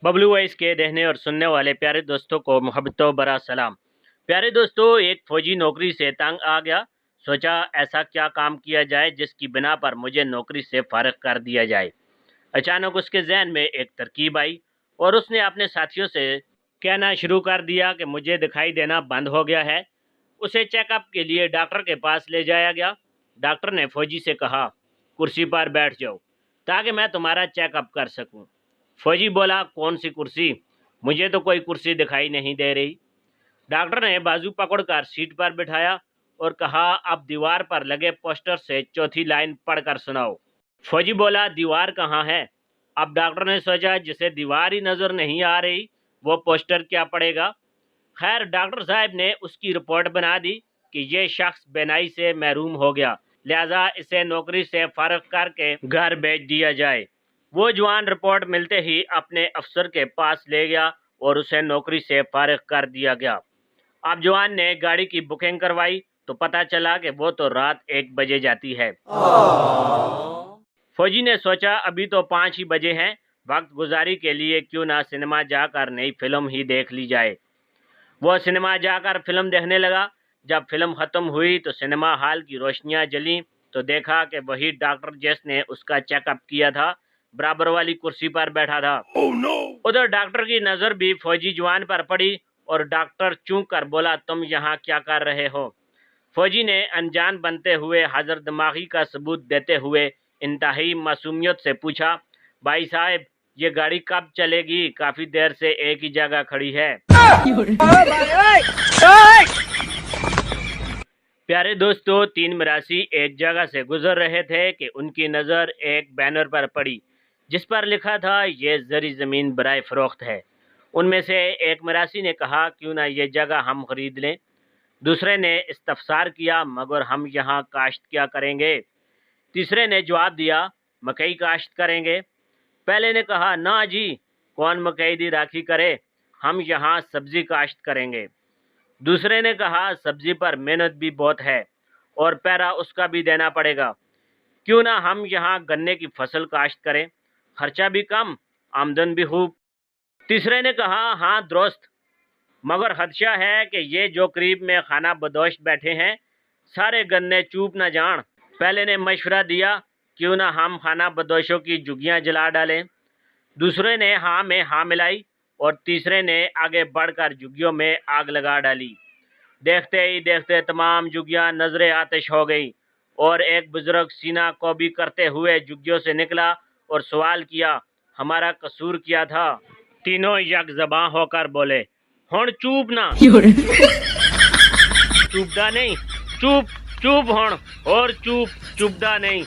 Bablu voice के देखने और सुनने वाले प्यारे दोस्तों को मोहब्बतों भरा सलाम। प्यारे दोस्तों, एक फौजी नौकरी से तंग आ गया। सोचा ऐसा क्या काम किया जाए जिसकी बिना पर मुझे नौकरी से फारिग कर दिया जाए। अचानक उसके जहन में एक तरकीब आई और उसने अपने साथियों से कहना शुरू कर दिया कि मुझे दिखाई देना बंद हो गया है। उसे चेकअप के लिए डॉक्टर के पास ले जाया गया। डॉक्टर ने फौजी से कहा, कुर्सी पर बैठ जाओ ताकि मैं तुम्हारा चेकअप कर सकूं। फौजी बोला, कौन सी कुर्सी? मुझे तो कोई कुर्सी दिखाई नहीं दे रही। डॉक्टर ने बाजू पकड़कर सीट पर बिठाया और कहा, अब दीवार पर लगे पोस्टर से चौथी लाइन पढ़कर सुनाओ। फौजी बोला, दीवार कहाँ है? अब डॉक्टर ने सोचा, जिसे दीवार ही नजर नहीं आ रही वो पोस्टर क्या पड़ेगा। खैर, डॉक्टर साहब ने उसकी रिपोर्ट बना दी कि ये शख्स बेनाई से महरूम हो गया, लिहाजा इसे नौकरी से फारिग करके घर भेज दिया जाए। वो जवान रिपोर्ट मिलते ही अपने अफसर के पास ले गया और उसे नौकरी से फारिग कर दिया गया। अब जवान ने गाड़ी की बुकिंग करवाई तो पता चला कि वो तो रात 1 बजे जाती है। फौजी ने सोचा, अभी तो 5 ही बजे हैं, वक्त गुजारी के लिए क्यों ना सिनेमा जाकर नई फिल्म ही देख ली जाए। वो सिनेमा जाकर फिल्म देखने लगा। जब फिल्म खत्म हुई तो सिनेमा हॉल की रोशनियां जली तो देखा कि वही डॉक्टर जिसने उसका चेकअप किया था बराबर वाली कुर्सी पर बैठा था। उधर डॉक्टर की नजर भी फौजी जवान पर पड़ी और डॉक्टर चूक कर बोला, तुम यहाँ क्या कर रहे हो? फौजी ने अनजान बनते हुए हाजिर दिमागी का सबूत देते हुए इंतहाई मासूमियत से पूछा, भाई साहब ये गाड़ी कब चलेगी? काफी देर से एक ही जगह खड़ी है। प्यारे दोस्तों, 3 मिरासी एक जगह से गुजर रहे थे कि उनकी नज़र एक बैनर पर पड़ी जिस पर लिखा था, ये जरी ज़मीन बराए फ़रोख्त है। उनमें से एक मिरासी ने कहा, क्यों ना ये जगह हम खरीद लें। दूसरे ने इस्तफसार किया, मगर हम यहाँ काश्त क्या करेंगे? तीसरे ने जवाब दिया, मकई काश्त करेंगे। पहले ने कहा, ना जी, कौन मकई दी राखी करे, हम यहाँ सब्ज़ी काश्त करेंगे। दूसरे ने कहा, सब्जी पर मेहनत भी बहुत है और पैरा उसका भी देना पड़ेगा, क्यों ना हम यहाँ गन्ने की फसल काश्त करें, खर्चा भी कम, आमदन भी खूब। तीसरे ने कहा, हाँ दुरुस्त, मगर खदशा है कि ये जो करीब में खाना बदोश बैठे हैं सारे गन्ने चूप न जान। पहले ने मशवरा दिया, क्यों ना हम खाना बदोशों की जुगियाँ जला डालें। दूसरे ने हाँ में हाँ मिलाई और तीसरे ने आगे बढ़कर जुगियों में आग लगा डाली। देखते ही देखते तमाम जुगियाँ नजरे आतिश हो गई और एक बुजुर्ग सीना को भी करते हुए जुगियों से निकला और सवाल किया, हमारा कसूर क्या था? तीनों यक ज़बां होकर बोले, हुण चूप ना। चुपदा नहीं, चुप चुप हुण और चुप चुपदा नहीं।